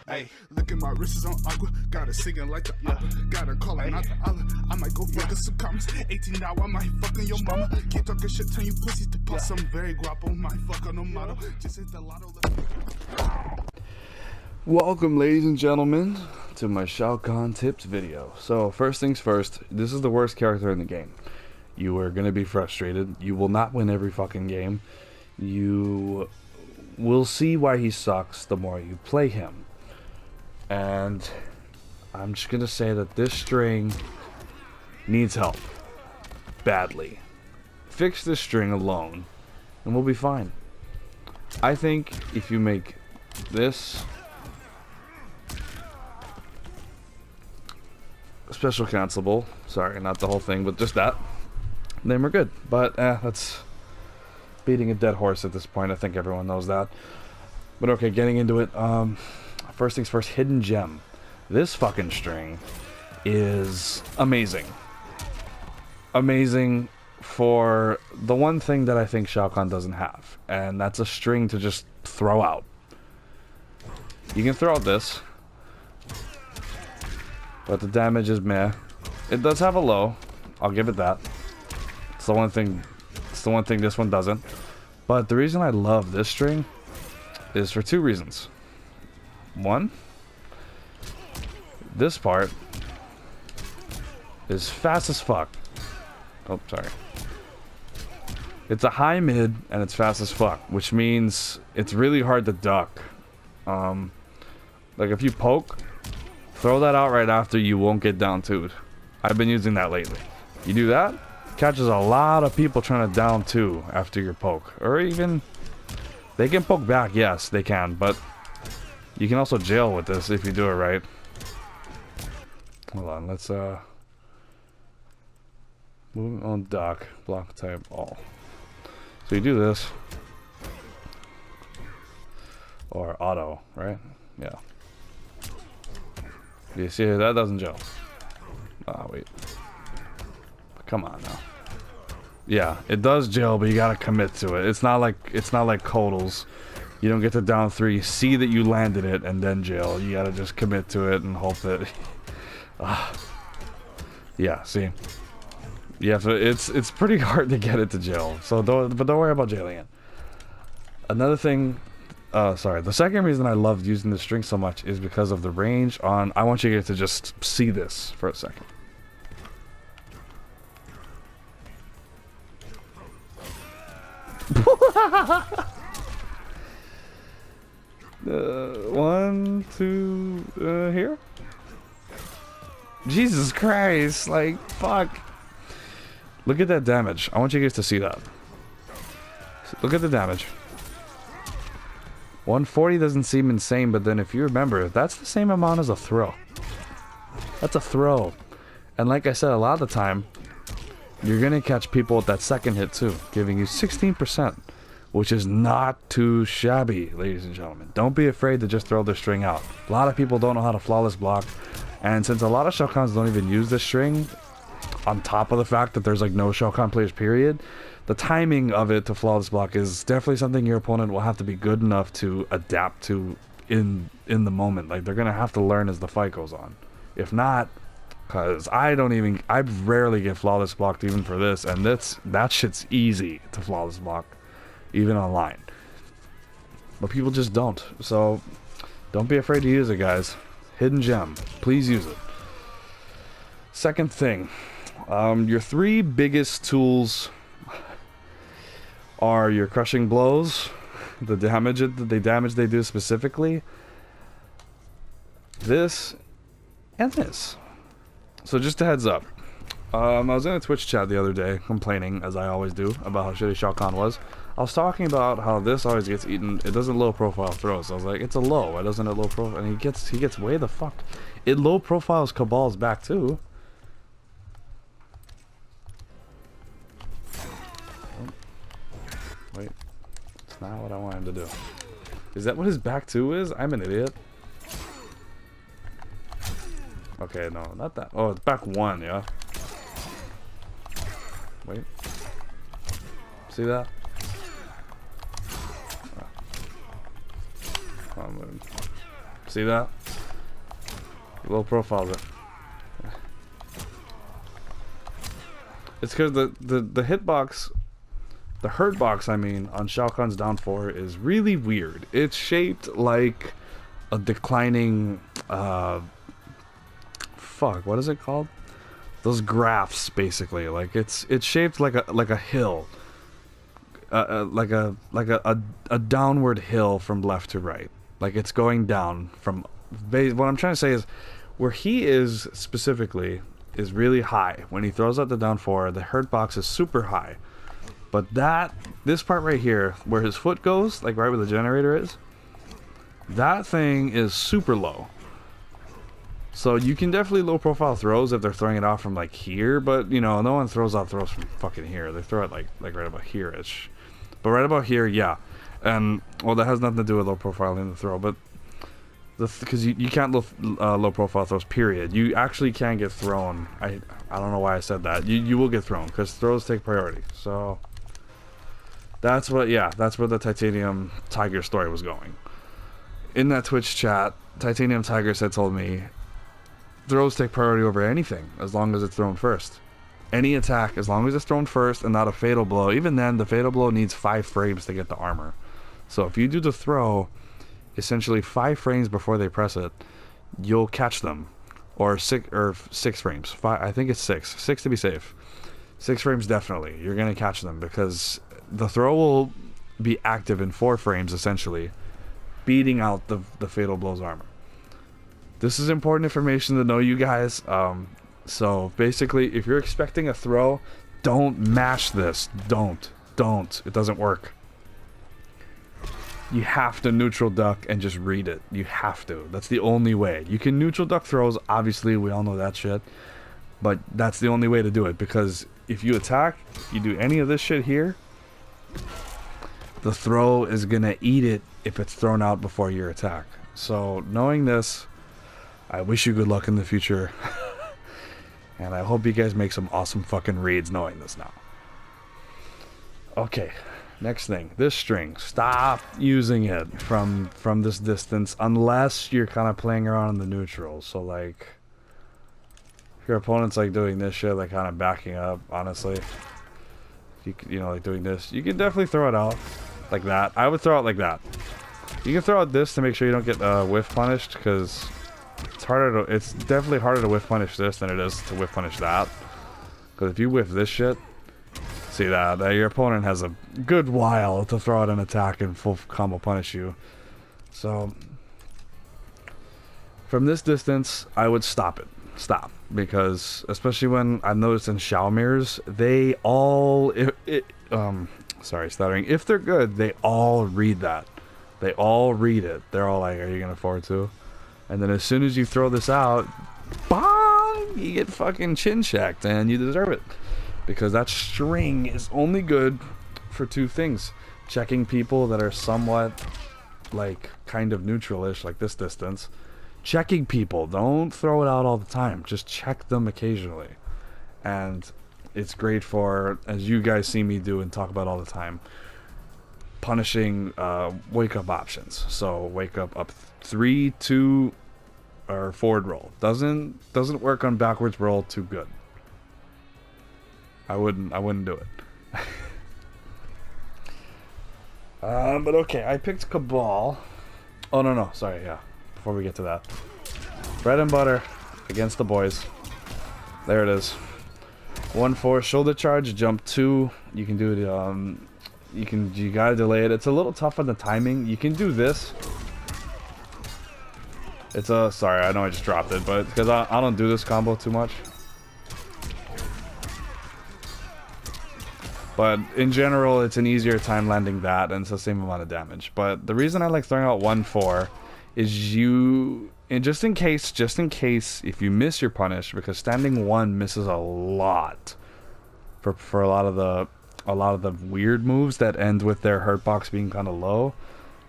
Hey, look at my wrists on aqua. Gotta singing like the opera. Gotta calling out the Allah. I might go fuck some comments. 18 now, I might fucking your mama. Keep talking shit, turn you pussies to pop some very guapo. Might fuck on no model. Just hit the lotto. Welcome, ladies and gentlemen, to my Shao Kahn tips video. So, first things first, this is the worst character in the game. You are going to be frustrated. You will not win every fucking game. You will see why he sucks the more you play him. And I'm just going to say that this string needs help. Badly. Fix this string alone, and we'll be fine. I think if you make this special cancelable, sorry, not the whole thing, but just that, then we're good. But that's beating a dead horse at this point. I think everyone knows that. But okay, getting into it. First things first, hidden gem. This fucking string is amazing. Amazing for the one thing that I think Shao Kahn doesn't have, and that's a string to just throw out. You can throw out this, but the damage is meh. It does have a low, I'll give it that. It's the one thing this one doesn't. But the reason I love this string is for two reasons. One, this part is fast as fuck. Oh, sorry. It's a high mid and it's fast as fuck, which means it's really hard to duck. Like if you poke, throw that out right after, you won't get down two'd. I've been using that lately. You do that, catches a lot of people trying to down two after your poke. Or even, they can poke back, yes, they can, but you can also jail with this if you do it right. Hold on, let's move on duck, block type all. So you do this. Or auto, right? Yeah. You see, that doesn't gel. Ah, wait. Come on now. Yeah, it does gel, but you gotta commit to it. It's not like Kodals. You don't get to down three, see that you landed it, and then gel. You gotta just commit to it and hope that. Yeah, see. Yeah, so it's pretty hard to get it to gel. So don't worry about jailing it. Another thing. Sorry, the second reason I loved using this string so much is because of the range on. I want you guys to just see this for a second. One, two, here. Jesus Christ, like, fuck. Look at that damage. I want you guys to see that. Look at the damage. 140 doesn't seem insane, but then if you remember, that's the same amount as a throw. That's a throw. And like I said, a lot of the time, you're going to catch people with that second hit too, giving you 16%, which is not too shabby, ladies and gentlemen. Don't be afraid to just throw the string out. A lot of people don't know how to flawless block, and since a lot of Shao Kahns don't even use this string, on top of the fact that there's like no Shao Kahn players period, the timing of it to flawless block is definitely something your opponent will have to be good enough to adapt to in the moment. Like, they're gonna have to learn as the fight goes on. If not, because I rarely get flawless blocked even for this, and that shit's easy to flawless block, even online. But people just don't. So don't be afraid to use it, guys. Hidden gem, please use it. Second thing, your three biggest tools are your crushing blows, the damage they do specifically, this, and this. So just a heads up. I was in a Twitch chat the other day complaining, as I always do, about how shitty Shao Kahn was. I was talking about how this always gets eaten. It doesn't low profile throws. I was like, it's a low. Why doesn't it low profile? And he gets way the fuck. It low profiles Cabal's back too. Wait, it's not what I want him to do. Is that what his back two is? I'm an idiot. Okay, no, not that. Oh, it's back one, yeah. Wait. See that? See that? Low profile. It's because the hitbox, the hurt box, I mean, on Shao Kahn's down 4 is really weird. It's shaped like a declining, fuck, what is it called? Those graphs, basically. Like it's shaped like a hill, like a downward hill from left to right. Like it's going down from. What I'm trying to say is, where he is specifically is really high. When he throws out the down 4, the hurt box is super high. But this part right here, where his foot goes, like right where the generator is, that thing is super low. So you can definitely low profile throws if they're throwing it off from like here, but you know, no one throws out throws from fucking here. They throw it like right about here-ish. But right about here, yeah. And well, that has nothing to do with low profile in the throw, but because you can't low profile throws, period. You actually can get thrown. I don't know why I said that. You will get thrown because throws take priority. So that's where the Titanium Tiger story was going. In that Twitch chat, Titanium Tiger had told me throws take priority over anything as long as it's thrown first. Any attack, as long as it's thrown first and not a fatal blow. Even then, the fatal blow needs 5 frames to get the armor. So if you do the throw essentially 5 frames before they press it, you'll catch them. Or 6 frames. 5, I think it's 6. 6 to be safe. 6 frames definitely. You're gonna catch them because the throw will be active in 4 frames essentially, beating out the fatal blow's armor. This is important information to know, you guys. So basically, if you're expecting a throw, don't mash this. Don't. It doesn't work. You have to neutral duck and just read it. You have to. That's the only way. You can neutral duck throws, obviously, we all know that shit. But that's the only way to do it, because if you attack, you do any of this shit here, the throw is gonna eat it if it's thrown out before your attack. So knowing this, I wish you good luck in the future. And I hope you guys make some awesome fucking reads knowing this now. Okay. Next thing, this string. Stop using it from this distance unless you're kind of playing around in the neutral. So like, if your opponent's like doing this shit, like kind of backing up, honestly, you know, like doing this, you can definitely throw it out like that. I would throw it like that. You can throw out this to make sure you don't get whiff punished, because it's definitely harder to whiff punish this than it is to whiff punish that. Because if you whiff this shit, see that your opponent has a good while to throw out an attack and full combo punish you. So from this distance, I would stop, because especially when I've noticed in Shao mirrors, they all sorry, stuttering, if they're good, they all read that. They all read it. They're all like, are you gonna forward to? And then as soon as you throw this out, bong, you get fucking chin checked, and you deserve it. Because that string is only good for 2 things. Checking people that are somewhat, like, kind of neutral-ish, like this distance. Checking people. Don't throw it out all the time. Just check them occasionally. And it's great for, as you guys see me do and talk about all the time, punishing wake-up options. So wake up 3, 2, or forward roll. Doesn't work on backwards roll too good. I wouldn't do it. But okay, I picked Cabal. Oh no, sorry, yeah. Before we get to that, bread and butter against the boys. There it is. 1-4 shoulder charge, jump 2. You can do it. You gotta delay it. It's a little tough on the timing. You can do this. It's sorry, I know I just dropped it, but because I don't do this combo too much. But in general, it's an easier time landing that, and it's the same amount of damage. But the reason I like throwing out 1-4 is just in case if you miss your punish, because standing 1 misses a lot for a lot of the weird moves that end with their hurt box being kind of low.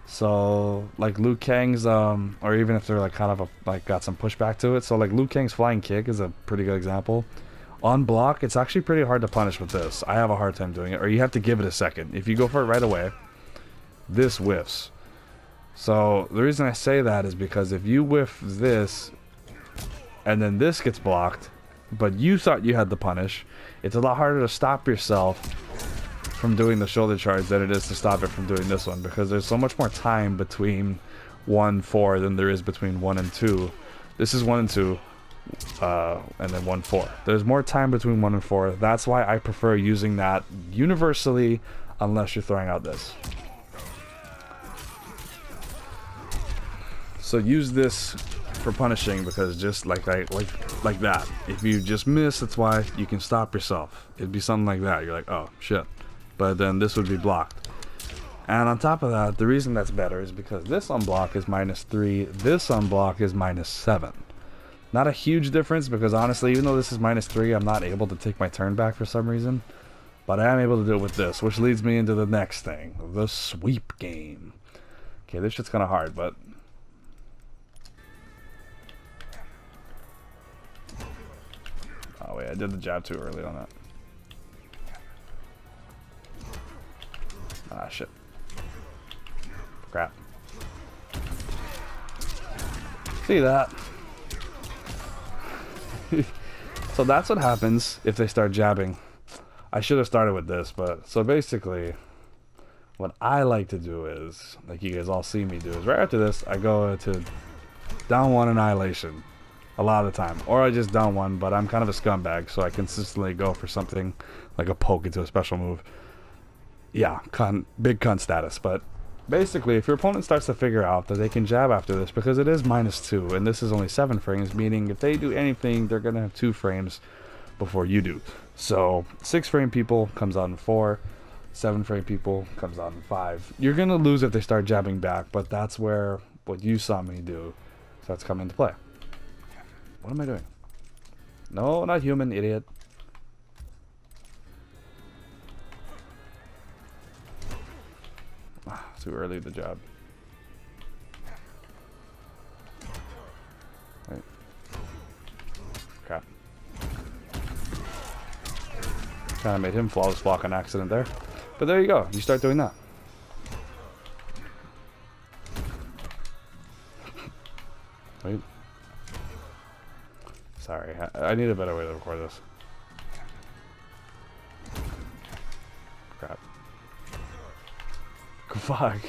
So like Liu Kang's or even if they're like kind of got some pushback to it. So like Liu Kang's flying kick is a pretty good example. On block, it's actually pretty hard to punish with this. I have a hard time doing it, or you have to give it a second. If you go for it right away, this whiffs. So the reason I say that is because if you whiff this, and then this gets blocked, but you thought you had the punish, it's a lot harder to stop yourself from doing the shoulder charge than it is to stop it from doing this one, because there's so much more time between 1-4 than there is between 1 and 2. This is 1 and 2, and then 1-4. There's more time between 1 and 4. That's why I prefer using that universally, unless you're throwing out this. So use this for punishing, because just like that. If you just miss, that's why you can stop yourself. It'd be something like that. You're like, oh shit. But then this would be blocked. And on top of that, the reason that's better is because this unblock is -3, this unblock is -7. Not a huge difference, because honestly, even though this is -3, I'm not able to take my turn back for some reason. But I am able to do it with this, which leads me into the next thing, the sweep game. Okay, this shit's kind of hard, but... Oh wait, I did the jab too early on that. Ah, shit. Crap. See that? So that's what happens if they start jabbing. I should have started with this, but... So basically, what I like to do is, like you guys all see me do, is right after this, I go to down 1 Annihilation. A lot of the time. Or I just down 1, but I'm kind of a scumbag, so I consistently go for something like a poke into a special move. Yeah, big cunt status. But basically, if your opponent starts to figure out that they can jab after this, because it is -2, and this is only 7 frames, meaning if they do anything, they're going to have 2 frames before you do. So, 6 frame people comes out in 4, 7 frame people comes out in 5. You're going to lose if they start jabbing back, but that's where what you saw me do starts coming into play. What am I doing? No, not human, idiot. Too early the job. Right. Crap. Kind of made him flawless block on accident there. But there you go. You start doing that. Wait. Sorry. I need a better way to record this. Crap. Fuck.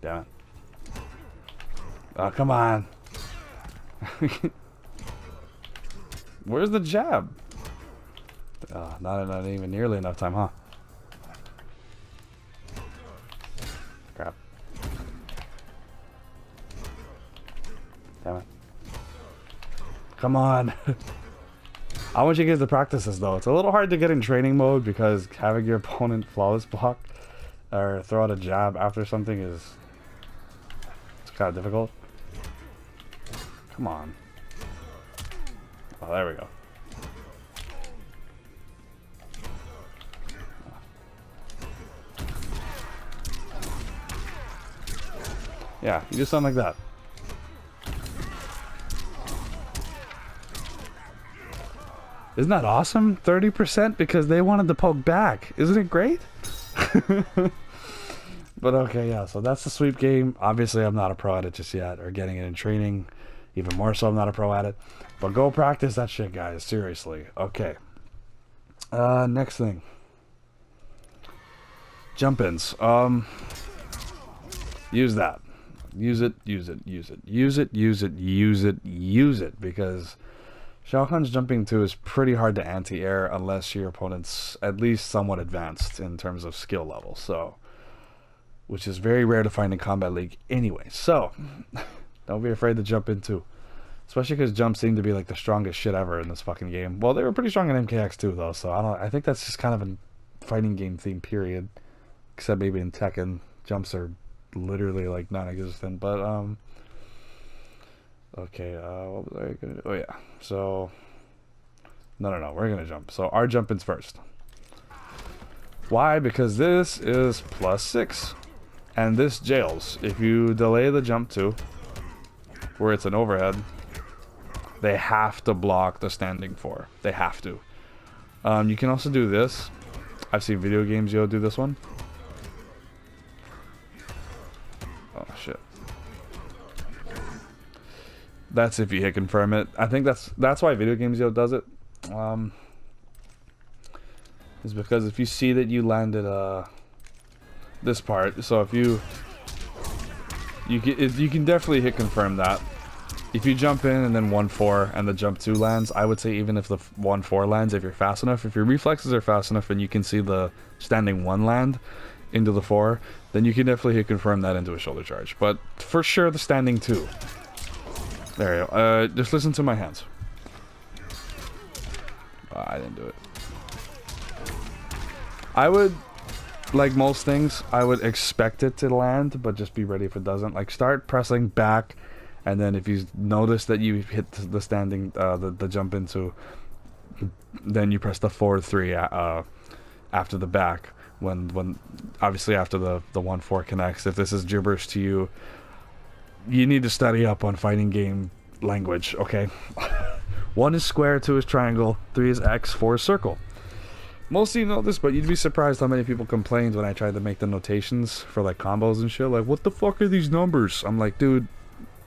Damn it. Oh, come on. Where's the jab? Not even nearly enough time, huh? Crap. Damn it. Come on. I want you guys to practice this though. It's a little hard to get in training mode because having your opponent flawless block or throw out a jab after something it's kind of difficult. Come on. Oh, there we go. Yeah, you do something like that. Isn't that awesome? 30% because they wanted to poke back. Isn't it great? But okay, yeah, so that's the sweep game. Obviously, I'm not a pro at it just yet, or getting it in training. Even more so, I'm not a pro at it. But go practice that shit, guys. Seriously. Okay. Next thing. Jump-ins. Use that. Use it, use it, use it. Use it, use it, use it, use it. Because Shao Kahn's jumping 2 is pretty hard to anti-air unless your opponent's at least somewhat advanced in terms of skill level. So, which is very rare to find in Combat League anyway. So, don't be afraid to jump in 2. Especially because jumps seem to be like the strongest shit ever in this fucking game. Well, they were pretty strong in MKX too, though. So I think that's just kind of a fighting game theme, period. Except maybe in Tekken, jumps are literally like non-existent. But okay, what was I gonna do? Oh yeah, so no, we're gonna jump. So our jump-in's first. Why? Because this is +6, and this jails. If you delay the jump 2, where it's an overhead, they have to block the standing 4. They have to. You can also do this. I've seen video games do this one. Oh shit. That's if you hit confirm it. I think that's why Video Games Yo does it. Is because if you see that you landed this part, so if you can definitely hit confirm that. If you jump in and then 1-4 and the jump 2 lands, I would say even if the 1-4 lands, if you're fast enough, if your reflexes are fast enough and you can see the standing 1 land into the 4, then you can definitely hit confirm that into a shoulder charge. But for sure the standing 2. There you go. Just listen to my hands. I didn't do it. I would, like most things, I would expect it to land, but just be ready if it doesn't. Like, start pressing back, and then if you notice that you hit the standing, the jump into, then you press the forward 3 after the back. When obviously after the 1-4 connects. If this is gibberish to you, you need to study up on fighting game language, okay? 1 is square, 2 is triangle, 3 is X, 4 is circle. Most of you know this, but you'd be surprised how many people complained when I tried to make the notations for like combos and shit. Like, what the fuck are these numbers? I'm like, dude,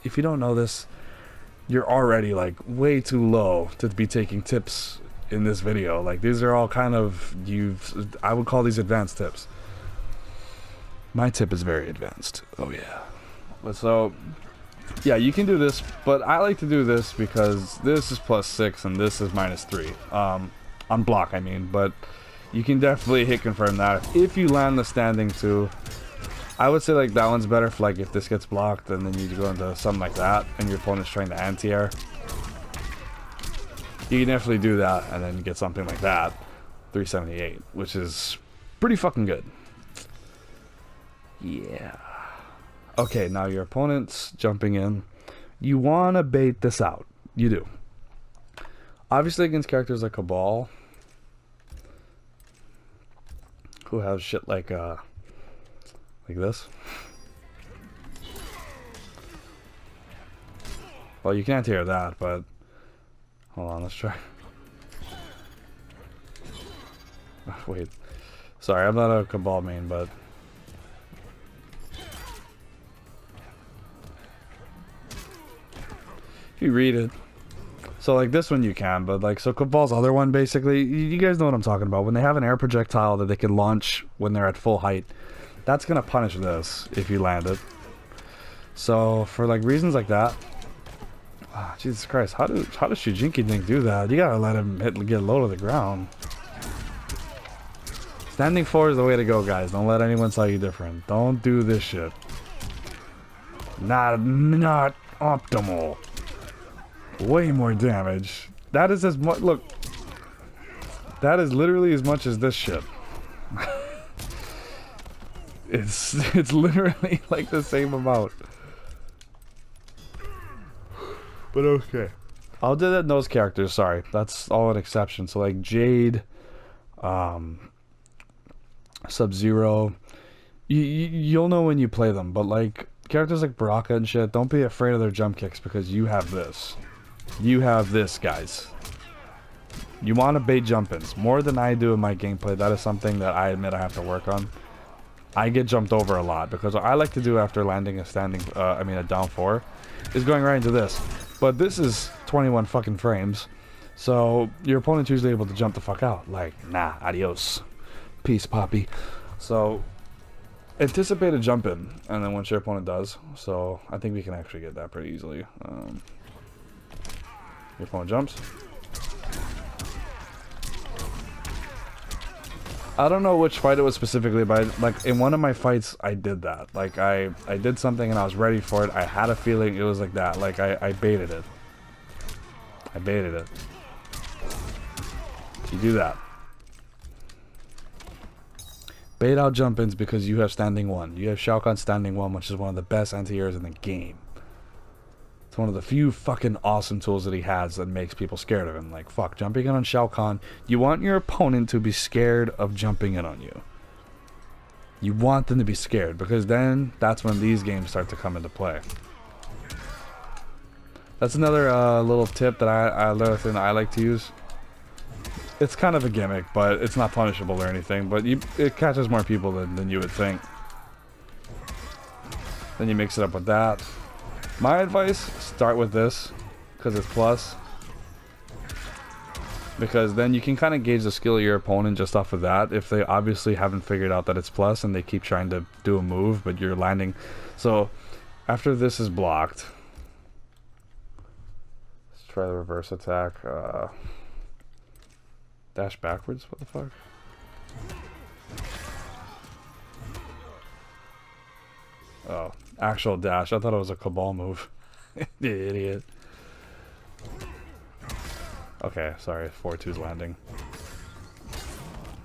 if you don't know this, you're already like way too low to be taking tips in this video. Like, these are all kind of, I would call these advanced tips. My tip is very advanced. Oh yeah. But so, yeah, you can do this, but I like to do this because this is +6 and this is -3. On block, I mean, but you can definitely hit confirm that. If you land the standing 2, I would say like that one's better for like if this gets blocked and then you go into something like that and your opponent's trying to anti-air. You can definitely do that and then get something like that. 378, which is pretty fucking good. Yeah. Okay, now your opponent's jumping in. You want to bait this out. You do. Obviously against characters like Cabal, who have shit like this. Well, you can't hear that, but hold on, let's try. Wait, sorry, I'm not a Cabal main, but if you read it. So like this one you can, but like, so Cabal's other one, basically, you guys know what I'm talking about. When they have an air projectile that they can launch when they're at full height, that's gonna punish this if you land it. So for like reasons like that, Jesus Christ, how does Shujinki Dink do that? You gotta let him get low to the ground. Standing 4 is the way to go, guys. Don't let anyone tell you different. Don't do this shit. Not optimal. Way more damage. That is as much. Look, that is literally as much as this shit. It's literally like the same amount. But okay, I'll do that in those characters. Sorry, that's all an exception. So like Jade, Sub-Zero, you'll know when you play them. But like characters like Baraka and shit, don't be afraid of their jump kicks because you have this. You have this, guys. You want to bait jump-ins more than I do in my gameplay. That is something that I admit I have to work on. I get jumped over a lot because what I like to do after landing a standing, a down 4, is going right into this. But this is 21 fucking frames, so your opponent's usually able to jump the fuck out. Like, nah, adios, peace, poppy. So anticipate a jump in, and then once your opponent does, so I think we can actually get that pretty easily. Your opponent jumps. I don't know which fight it was specifically, but like in one of my fights I did that. Like I did something and I was ready for it. I had a feeling it was like that. Like I baited it. I baited it. You do that. Bait out jump-ins because you have standing 1. You have Shao Kahn standing 1, which is one of the best anti-airs in the game. It's one of the few fucking awesome tools that he has that makes people scared of him. Like, fuck, jumping in on Shao Kahn. You want your opponent to be scared of jumping in on you. You want them to be scared, because then that's when these games start to come into play. That's another little tip that another thing that I like to use. It's kind of a gimmick, but it's not punishable or anything. But it catches more people than you would think. Then you mix it up with that. My advice, start with this, because it's plus. Because then you can kind of gauge the skill of your opponent just off of that. If they obviously haven't figured out that it's plus and they keep trying to do a move, but you're landing. So, after this is blocked, let's try the reverse attack. Dash backwards? What the fuck? Oh, actual dash. I thought it was a Cabal move. The idiot. Okay, sorry. 4-2's landing.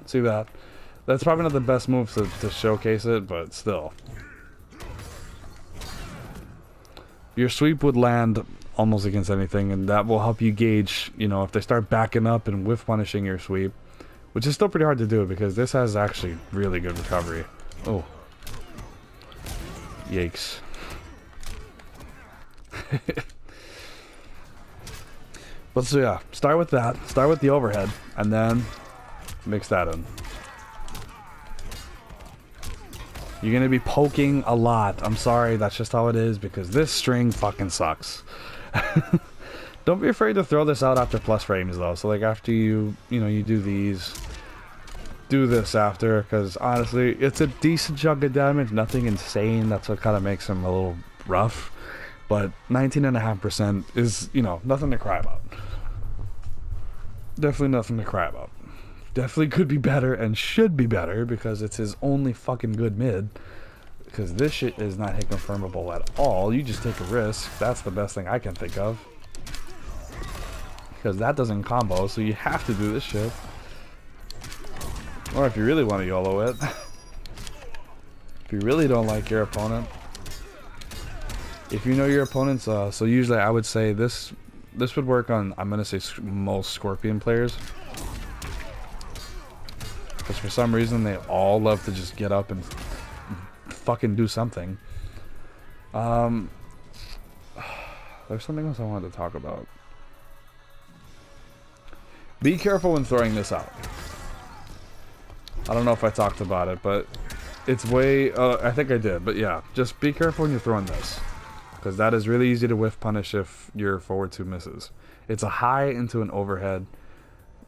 See that? That's probably not the best move to showcase it, but still. Your sweep would land almost against anything, and that will help you gauge, you know, if they start backing up and whiff punishing your sweep. Which is still pretty hard to do, because this has actually really good recovery. Oh. Yikes. But so yeah, start with that. Start with the overhead, and then mix that in. You're gonna be poking a lot. I'm sorry, that's just how it is, because this string fucking sucks. Don't be afraid to throw this out after plus frames though. So like after you know, you do these, do this after, because honestly, it's a decent chunk of damage, nothing insane. That's what kind of makes him a little rough. But 19.5% is, you know, nothing to cry about. Definitely nothing to cry about. Definitely could be better and should be better, because it's his only fucking good mid. Because this shit is not hit confirmable at all. You just take a risk. That's the best thing I can think of. Because that doesn't combo, so you have to do this shit. Or if you really want to YOLO it. If you really don't like your opponent. If you know your opponent's, so usually I would say this would work on, I'm gonna say most Scorpion players, because for some reason they all love to just get up and fucking do something. There's something else I wanted to talk about. Be careful when throwing this out. I don't know if I talked about it, but it's way, I think I did, but yeah, just be careful when you're throwing this. Because that is really easy to whiff punish if your forward 2 misses. It's a high into an overhead,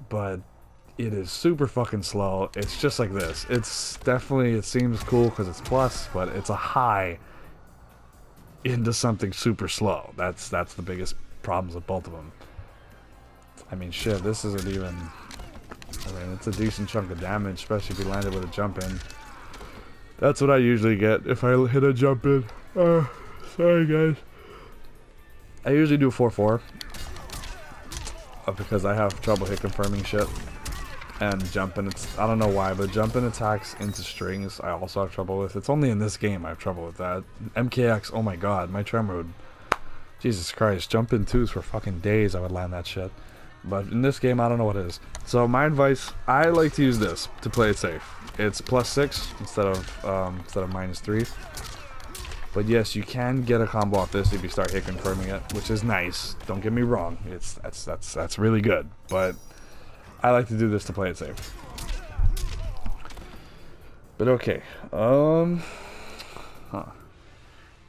but it is super fucking slow. It's just like this. It's definitely, it seems cool because it's plus, but it's a high into something super slow. That's the biggest problems with both of them. I mean, shit, this isn't even, I mean, it's a decent chunk of damage, especially if you landed with a jump in. That's what I usually get if I hit a jump in. Sorry guys. I usually do 4-4 because I have trouble hit confirming shit. And jumping, I don't know why, but jumping attacks into strings I also have trouble with. It's only in this game I have trouble with that. MKX, oh my god, my tremor would, Jesus Christ, jump in 2s for fucking days I would land that shit. But in this game I don't know what it is. So my advice, I like to use this to play it safe. It's +6 instead of -3. But yes, you can get a combo off this if you start hit confirming it, which is nice. Don't get me wrong, that's really good. But I like to do this to play it safe. But okay,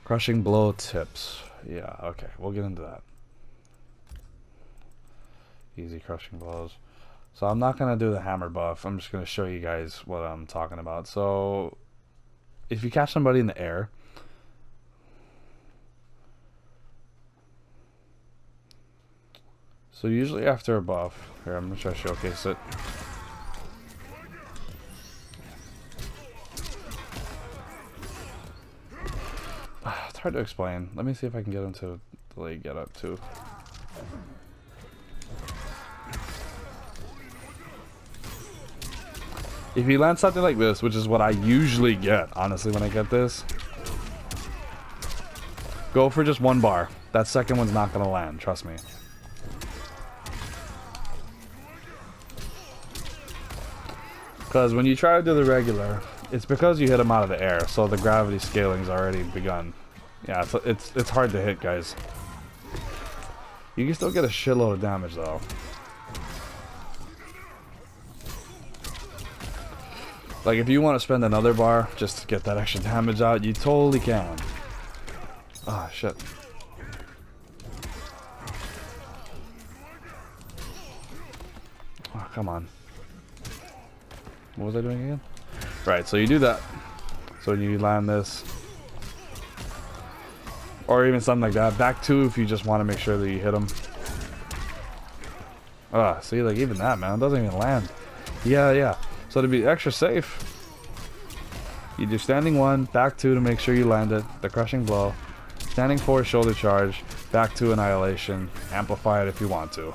crushing blow tips. Yeah, okay, we'll get into that. Easy crushing blows. So I'm not gonna do the hammer buff. I'm just gonna show you guys what I'm talking about. So if you catch somebody in the air, so usually after a buff, here I'm gonna try to showcase it. It's hard to explain. Let me see if I can get him to delay get up too. If you land something like this, which is what I usually get, honestly, when I get this, go for just 1 bar. That second one's not gonna land, trust me. Because when you try to do the regular, it's because you hit them out of the air, so the gravity scaling's already begun. Yeah, it's hard to hit, guys. You can still get a shitload of damage, though. Like, if you want to spend another bar just to get that extra damage out, you totally can. Ah, shit. come on. What was I doing again? Right, so you do that. So you land this. Or even something like that. Back 2 if you just want to make sure that you hit them. Ah, see, like even that, man, it doesn't even land. Yeah. So to be extra safe, you do standing 1, back 2 to make sure you land it, the crushing blow. Standing 4, shoulder charge, back 2, annihilation. Amplify it if you want to.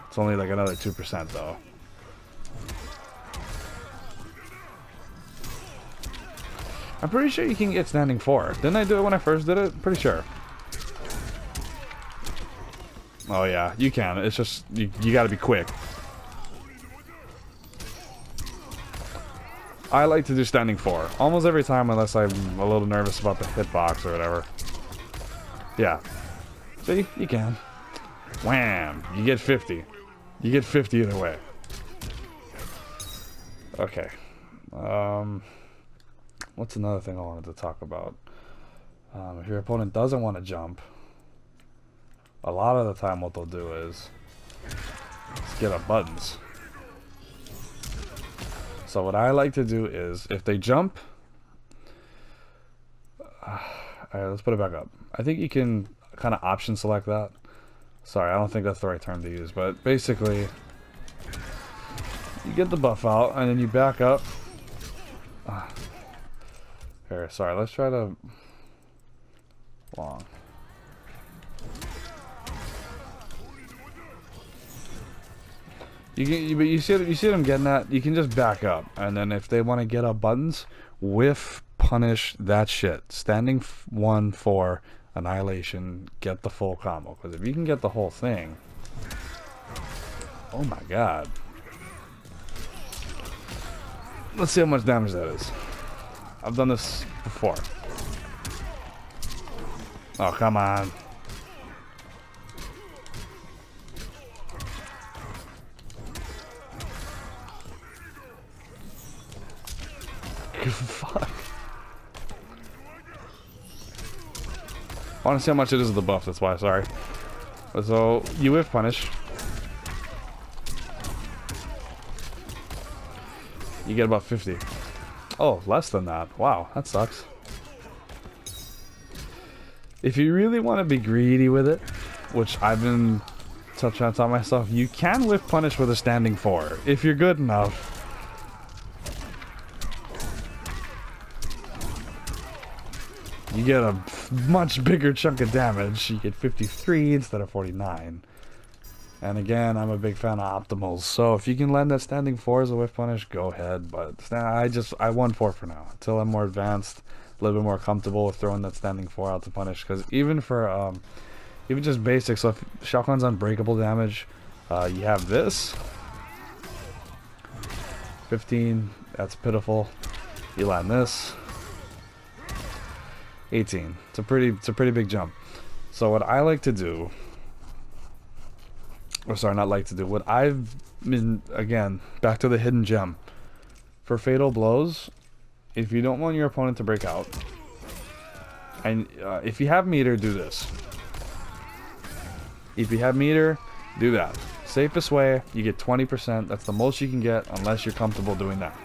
It's only like another 2% though. I'm pretty sure you can get standing 4. Didn't I do it when I first did it? Pretty sure. Oh yeah, you can. It's just, you gotta be quick. I like to do standing 4. Almost every time unless I'm a little nervous about the hitbox or whatever. Yeah. See? You can. Wham! You get 50. You get 50 either way. Okay. What's another thing I wanted to talk about? If your opponent doesn't want to jump, a lot of the time what they'll do is get up buttons. So what I like to do is, if they jump, alright, let's put it back up. I think you can kind of option select that. Sorry, I don't think that's the right term to use, but basically, you get the buff out and then you back up. Here, sorry, let's try to long. But you see what I'm getting at? You can just back up, and then if they want to get up buttons, whiff, punish that shit. Standing 1 for annihilation, get the full combo. Because if you can get the whole thing, oh my god. Let's see how much damage that is. I've done this before. Oh, come on. Fuck. I want to see how much it is of the buff, that's why, sorry. So, you whiff punish. You get about 50. Oh, less than that. Wow, that sucks. If you really want to be greedy with it, which I've been trying to tell myself, you can whiff punish with a standing 4. If you're good enough. You get a much bigger chunk of damage. You get 53 instead of 49. And again, I'm a big fan of optimals. So if you can land that standing 4 as a whiff punish, go ahead. But I won 4 for now. Until I'm more advanced, a little bit more comfortable with throwing that standing 4 out to punish. Because even for, even just basic, so if Shao Kahn's unbreakable damage, you have this. 15, that's pitiful. You land this. 18. It's a pretty big jump. So what I like to do, or sorry, not like to do, what I've been, again, back to the hidden gem. For fatal blows, if you don't want your opponent to break out, and if you have meter, do this. If you have meter, do that. Safest way, you get 20%. That's the most you can get unless you're comfortable doing that.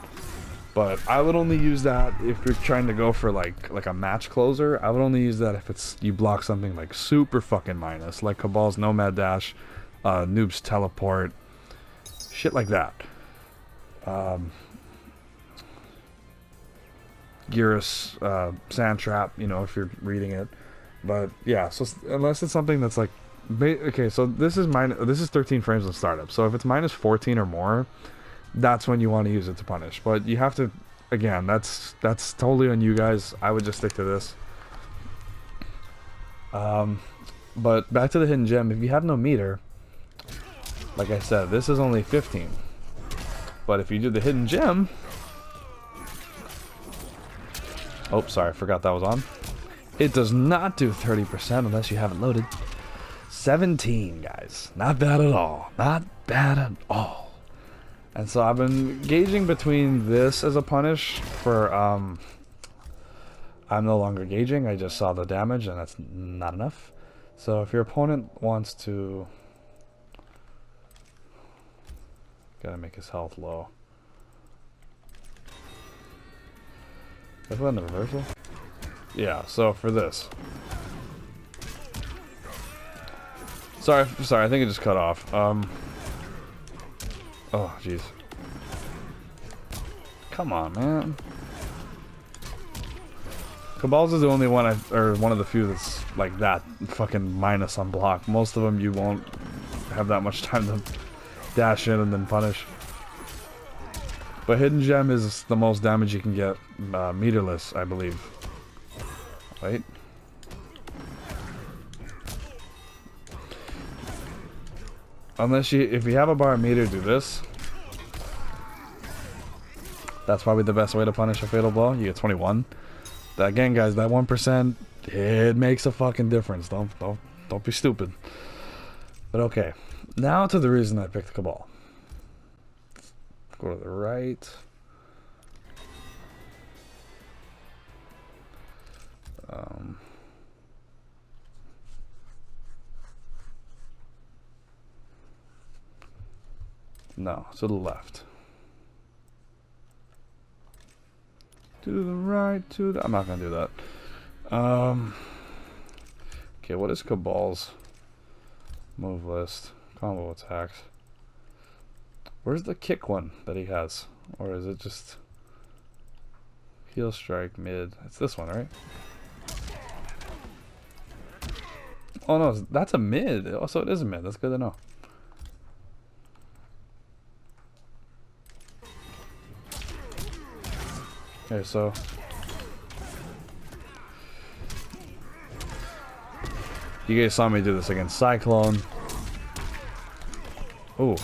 But I would only use that if you're trying to go for like a match closer. I would only use that if it's you block something like super fucking minus, like Cabal's Nomad Dash, Noob's Teleport, shit like that. Gearus Sand Trap, you know, if you're reading it. But yeah, so unless it's something that's like, okay, so this is 13 frames of startup. So if it's minus 14 or more, that's when you want to use it to punish. But you have to, again, that's totally on you guys. I would just stick to this. But back to the hidden gem. If you have no meter, like I said, this is only 15. But if you do the hidden gem, oh, sorry, I forgot that was on. It does not do 30% unless you have it loaded. 17, guys. Not bad at all. Not bad at all. And so I've been gauging between this as a punish for, I'm no longer gauging, I just saw the damage and that's not enough. So if your opponent wants to, Gotta make his health low. Did I put in the reversal? Yeah, so for this. Sorry, I think it just cut off. Oh, jeez. Come on, man. Cabal's is the only one or one of the few that's like that fucking minus on block. Most of them you won't have that much time to dash in and then punish. But Hidden Gem is the most damage you can get meterless, I believe. Wait. Unless if you have a bar meter, do this. That's probably the best way to punish a fatal blow. You get 21. Again, guys, that 1%, it makes a fucking difference. Don't be stupid. But okay, now to the reason I picked Cabal. Go to the right. No, to the left. To the right, to the... I'm not gonna do that. Okay, what is Cabal's move list? Combo attacks. Where's the kick one that he has? Or is it just... Heel strike, mid. It's this one, right? Oh no, that's a mid. Oh, so it is a mid. That's good to know. Okay, so you guys saw me do this against Cyclone. Ooh.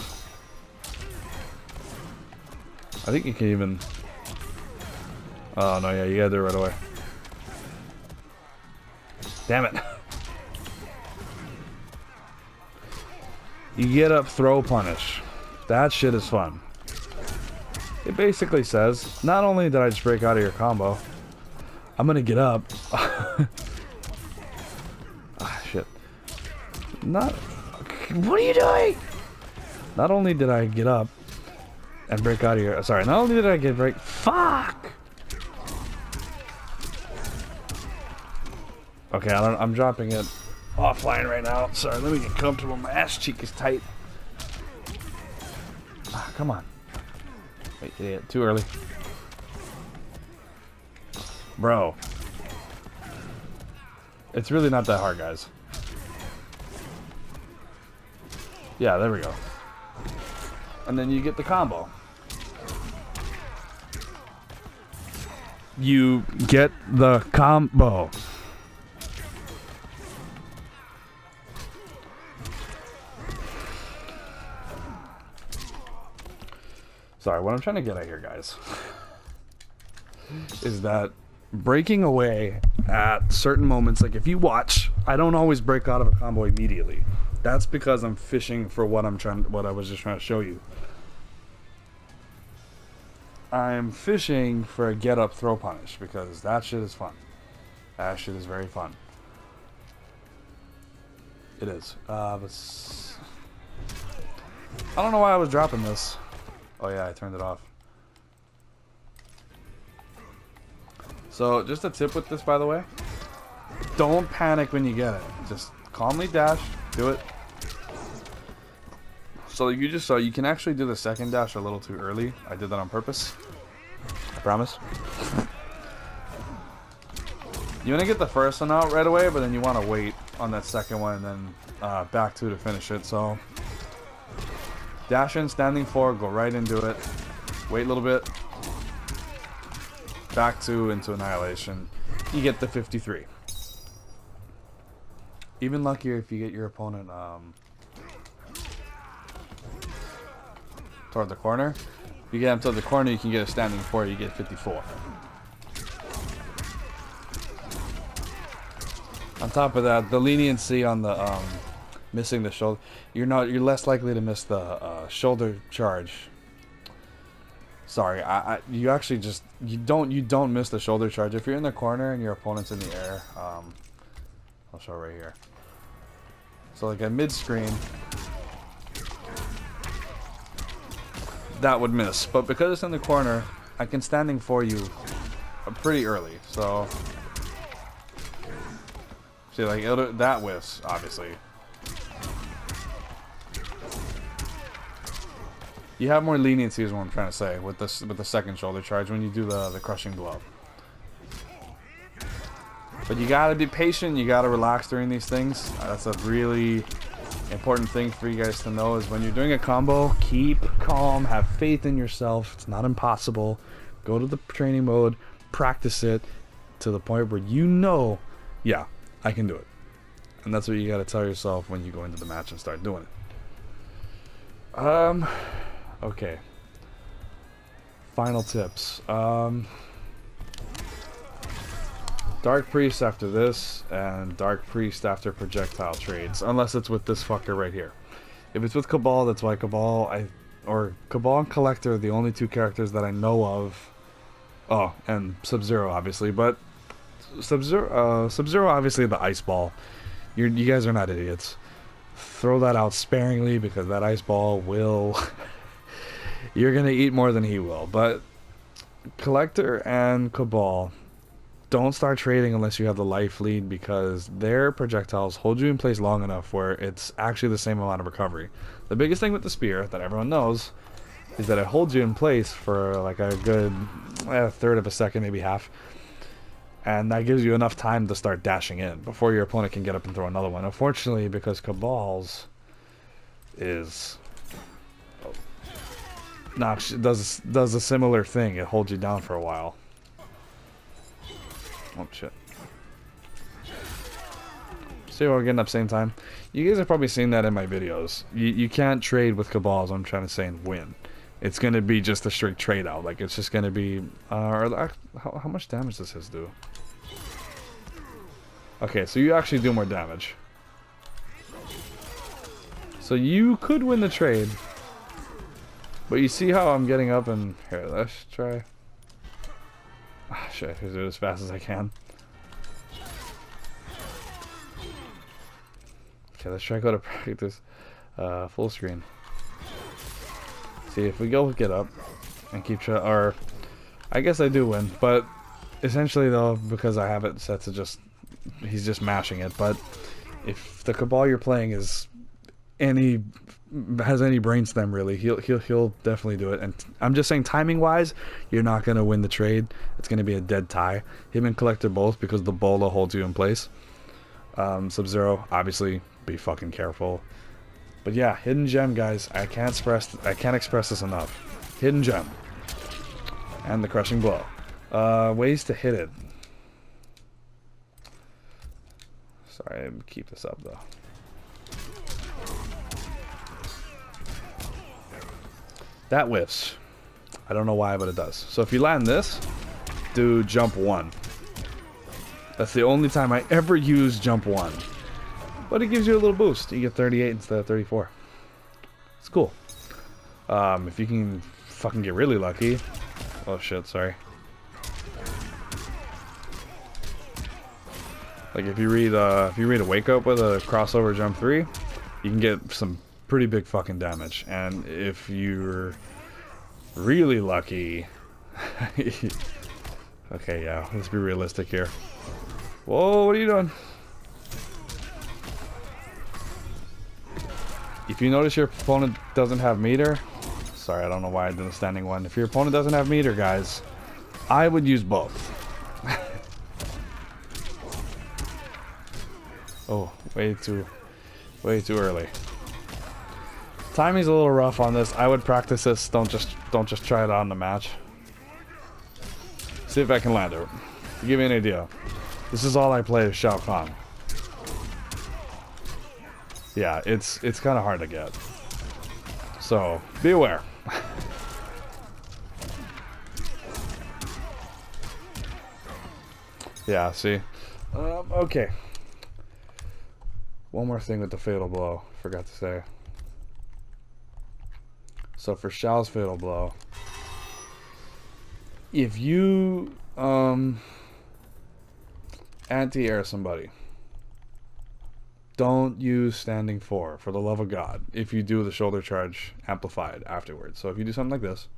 I think you can even... Oh no, yeah, you gotta do it right away. Damn it. You get up, throw, punish. That shit is fun. It basically says, not only did I just break out of your combo, I'm gonna get up. Ah, shit. What are you doing? Not only did I get up and break out of your... Sorry, not only did I get break... Fuck! Okay, I'm dropping it offline right now. Sorry, let me get comfortable. My ass cheek is tight. Ah, come on. Wait, idiot. Too early. Bro. It's really not that hard, guys. Yeah, there we go. And then you get the combo. You get the combo. Sorry, what I'm trying to get at here, guys, is that breaking away at certain moments, like if you watch, I don't always break out of a combo immediately. That's because I'm fishing for what I was just trying to show you. I'm fishing for a get up throw punish because that shit is fun. That shit is very fun. It is. But I don't know why I was dropping this. Oh yeah, I turned it off. So, just a tip with this, by the way. Don't panic when you get it. Just calmly dash, do it. So you just saw, you can actually do the second dash a little too early. I did that on purpose. I promise. You want to get the first one out right away, but then you want to wait on that second one and then back two to finish it. So, dash in, standing four, go right into it. Wait a little bit. Back two into Annihilation. You get the 53. Even luckier if you get your opponent toward the corner. If you get him toward the corner, you can get a standing four, you get 54. On top of that, the leniency on the missing the shoulder, you're less likely to miss the shoulder charge. Sorry, you actually just you don't miss the shoulder charge if you're in the corner and your opponent's in the air. I'll show right here. So like at mid screen, that would miss. But because it's in the corner, I can standing for you pretty early. So see, like that whiffs, obviously. You have more leniency is what I'm trying to say with this, with the second shoulder charge when you do the crushing blow. But you gotta be patient, you gotta relax during these things. That's a really important thing for you guys to know, is when you're doing a combo, keep calm, have faith in yourself. It's not impossible. Go to the training mode, practice it to the point where you know, yeah, I can do it. And that's what you gotta tell yourself when you go into the match and start doing it. Okay. Final tips. Dark Priest after this, and Dark Priest after projectile trades, unless it's with this fucker right here. If it's with Cabal, that's why Cabal, or Cabal and Collector are the only two characters that I know of. Oh, and Sub-Zero obviously, but Sub-Zero obviously the ice ball. You guys are not idiots. Throw that out sparingly because that ice ball will you're gonna eat more than he will. But Collector and Cabal, don't start trading unless you have the life lead, because their projectiles hold you in place long enough where it's actually the same amount of recovery. The biggest thing with the spear that everyone knows is that it holds you in place for like a good third of a second, maybe half, and that gives you enough time to start dashing in before your opponent can get up and throw another one. Unfortunately, because Cabal's is does a similar thing, it holds you down for a while. Oh shit. See, we're getting up same time. You guys have probably seen that in my videos. You can't trade with Cabals, I'm trying to say, and win. It's going to be just a straight trade out. Like, it's just going to be... how much damage does his do? Okay, so you actually do more damage. So you could win the trade. But you see how I'm getting up and... Here, let's try... Ah, shit, I do it as fast as I can. Okay, let's try to go to practice. Full screen. See, if we go get up and keep trying, or I guess I do win, but essentially though, because I have it set to just, he's just mashing it. But if the Cabal you're playing is has any brainstem really, he'll definitely do it. And I'm just saying, timing wise, you're not gonna win the trade. It's gonna be a dead tie. Him and Collector both, because the Bola holds you in place. Sub-Zero, obviously, be fucking careful. But yeah, Hidden Gem, guys, I can't express this enough. Hidden Gem. And the Crushing Blow. Ways to hit it. Sorry, I'm keep this up though. That whiffs. I don't know why, but it does. So if you land this, do jump 1. That's the only time I ever use jump 1. But it gives you a little boost. You get 38 instead of 34. It's cool. If you can fucking get really lucky. Oh shit, sorry. Like if you read a Wake Up with a crossover jump 3, you can get some pretty big fucking damage. And if you're really lucky, okay, yeah, let's be realistic here. Whoa, what are you doing? If you notice your opponent doesn't have meter, sorry, I don't know why I did a standing one. If your opponent doesn't have meter, guys, I would use both. Oh, way too early. Timing's a little rough on this. I would practice this. Don't just try it out in the match. See if I can land it. To give you an idea, this is all I play is Shao Kahn. Yeah, it's kind of hard to get. So be aware. Yeah, see. Okay. One more thing with the Fatal Blow. Forgot to say. So for Shao's Fatal Blow, if you anti-air somebody, don't use standing for the love of God, if you do the shoulder charge amplified afterwards. So if you do something like this,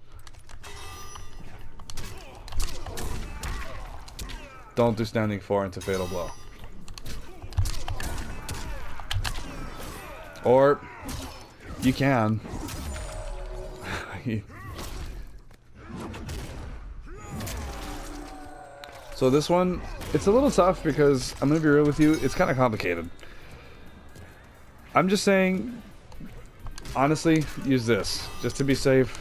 don't do standing for into fatal blow. Or you can. So this one, it's a little tough because I'm gonna be real with you, it's kind of complicated. I'm just saying, honestly, use this just to be safe,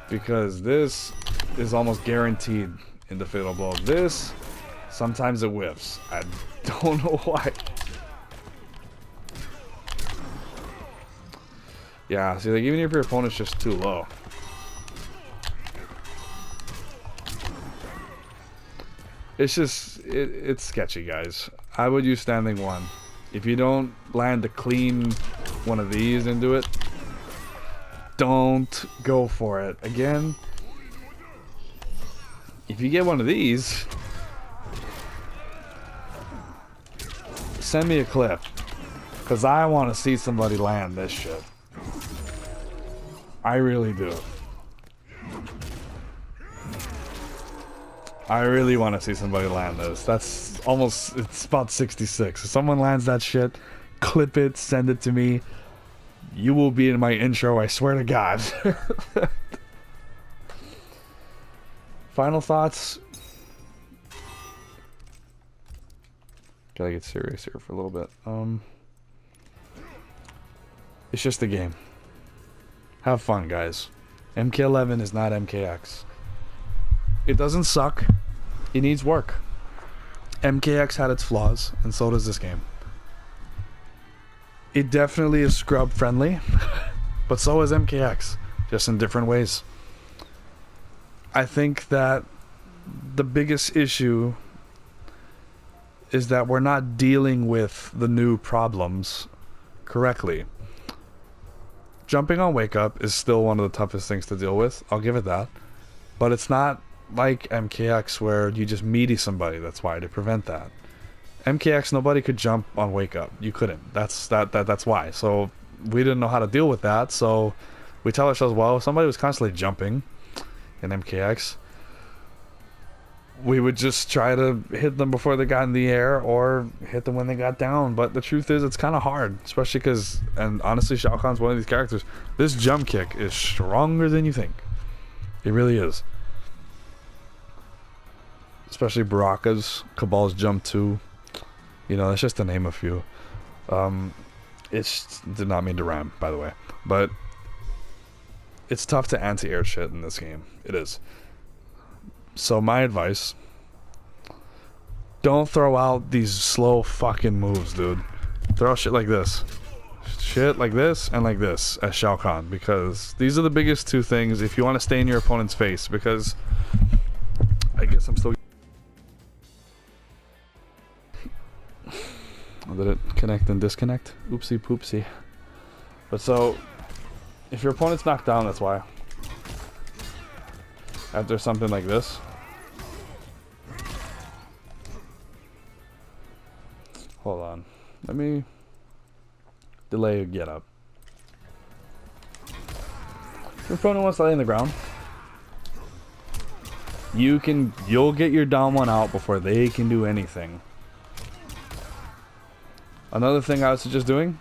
because this is almost guaranteed in the fatal blow. This, sometimes it whiffs. I don't know why. Yeah, see, like, even if your opponent's just too low. It's just, it's sketchy, guys. I would use standing one. If you don't land a clean one of these into it, don't go for it. Again, if you get one of these, send me a clip, because I want to see somebody land this shit. I really do. I really want to see somebody land this. That's almost, it's about 66. If someone lands that shit, clip it, send it to me. You will be in my intro, I swear to God. Final thoughts. Gotta get serious here for a little bit. It's just a game. Have fun, guys. MK11 is not MKX. It doesn't suck. It needs work. MKX had its flaws, and so does this game. It definitely is scrub friendly, but so is MKX, just in different ways. I think that the biggest issue is that we're not dealing with the new problems correctly. Jumping on wake up is still one of the toughest things to deal with, I'll give it that. But it's not like MKX where you just meaty somebody, that's why, to prevent that. MKX, nobody could jump on wake up. You couldn't. That's why. So we didn't know how to deal with that, so we tell ourselves, well, if somebody was constantly jumping in MKX, we would just try to hit them before they got in the air or hit them when they got down. But the truth is, it's kind of hard, especially because, and honestly, Shao Kahn's one of these characters. This jump kick is stronger than you think. It really is. Especially Baraka's, Cabal's jump too. You know, that's just to name a few. It's did not mean to rhyme, by the way, but it's tough to anti-air shit in this game. It is. So my advice: don't throw out these slow fucking moves, dude. Throw shit like this, and like this as Shao Kahn, because these are the biggest two things if you want to stay in your opponent's face. Because I guess I'm still. Did it connect and disconnect? Oopsie poopsie. But so, if your opponent's knocked down, that's why. After something like this. Hold on. Let me delay a get up. If your opponent wants to lay on the ground, you'll get your down one out before they can do anything. Another thing I would suggest doing,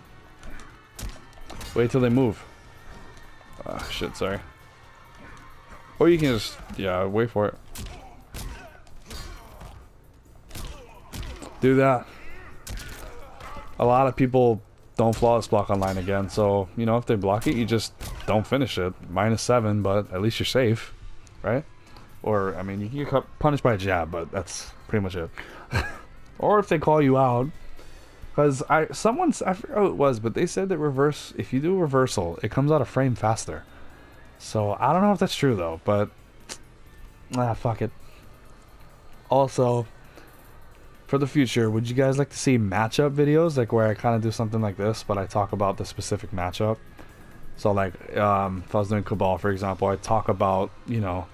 wait till they move. Ah, shit, sorry. Or you can just, yeah, wait for it. Do that. A lot of people don't flawless block online again, so, you know, if they block it, you just don't finish it. -7, but at least you're safe, right? Or, I mean, you can get punished by a jab, but that's pretty much it. Or if they call you out. Because I forgot who it was, but they said that if you do reversal, it comes out of frame faster. So I don't know if that's true though, but fuck it. Also, for the future, would you guys like to see matchup videos, like where I kind of do something like this, but I talk about the specific matchup? So like, if I was doing Cabal, for example, I talk about, you know,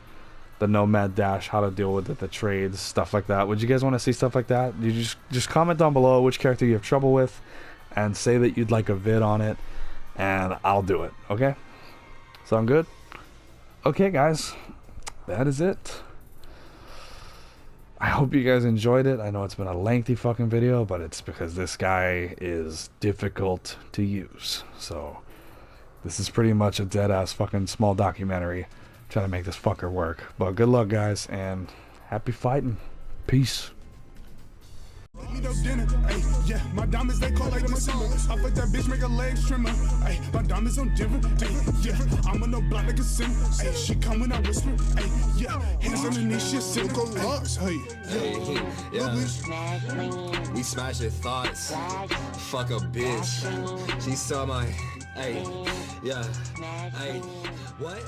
the Nomad Dash, how to deal with it, the trades, stuff like that. Would you guys want to see stuff like that? You just comment down below which character you have trouble with, and say that you'd like a vid on it, and I'll do it. Okay? Sound good? Okay, guys, that is it. I hope you guys enjoyed it. I know it's been a lengthy fucking video, but it's because this guy is difficult to use. So this is pretty much a dead-ass fucking small documentary trying to make this fucker work. But good luck, guys, and happy fighting. Peace. Me no dinner, ay, yeah, my diamonds they call like my simmer. I fuck that bitch, make her legs trimmer. Ay, my diamonds on different, ay, yeah, I'm on no block like a sim. Ay, she come when I whisper, ay, yeah, hands on the knee, shit, silk go rocks, hey, yeah. We smash your thoughts. Fuck a bitch. She saw my, hey, yeah, hey, what?